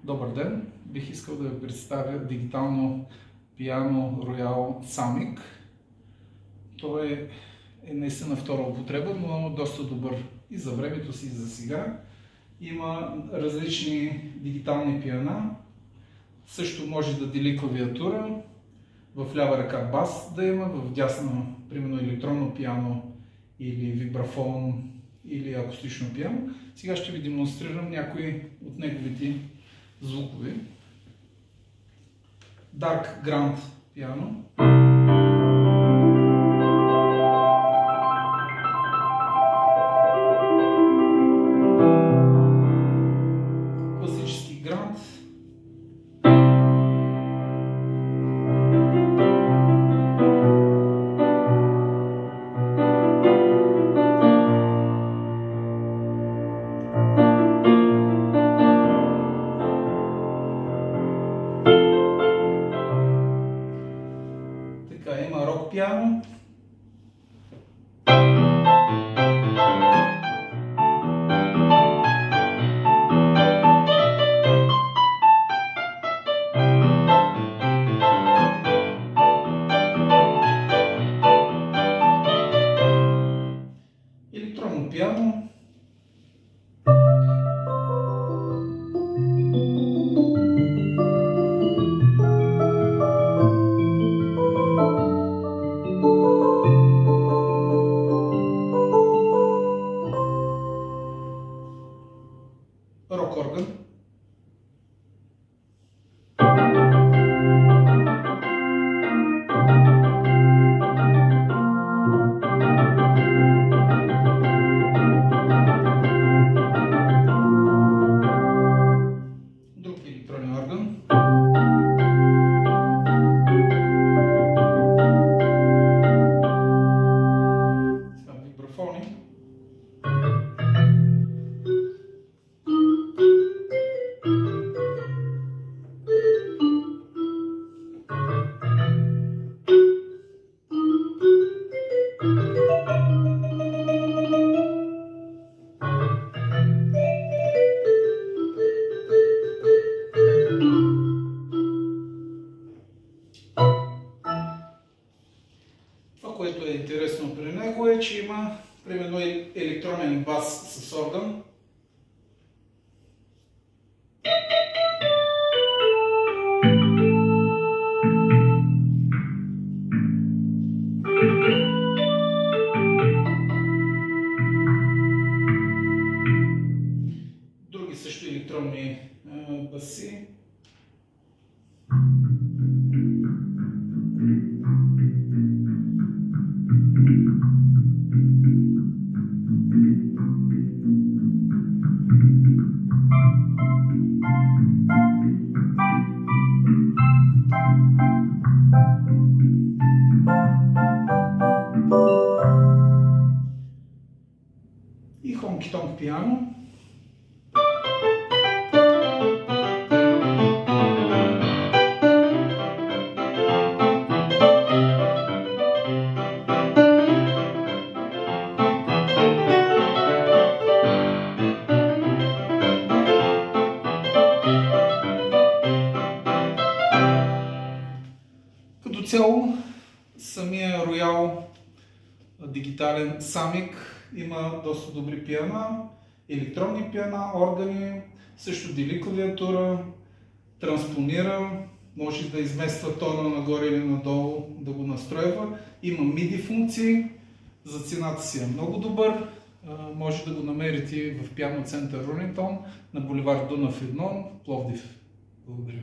Добър ден! Бих искал да ви представя дигитално пиано Royal Samic. Той е наистина втора употреба, но доста добър и за времето си, и за сега. Има различни дигитални пиана. Също може да дели клавиатура. В лява ръка бас да има, в дясна, примерно електронно пиано или вибрафон или акустично пиано. Сега ще ви демонстрирам някои от неговите звукови. Dark Grand пиано. Класически Grand. Има рок пиано. Електронно пиано. Рок орган. Друг електронен орган. Сега вибрафони. Това, което е интересно при него е, че има примерно електронен бас с орган. Други също електронни баси. И хонки-тонк пиано. Като цяло, самия Royal дигитален Samic има доста добри пиана, електронни пиана, органи, също дели клавиатура, транспонира, може да измества тона нагоре или надолу, да го настройва. Има MIDI функции, за цената си е много добър. Може да го намерите в пиано център Рунинтон на булевард Дунав 1, Пловдив. Благодаря.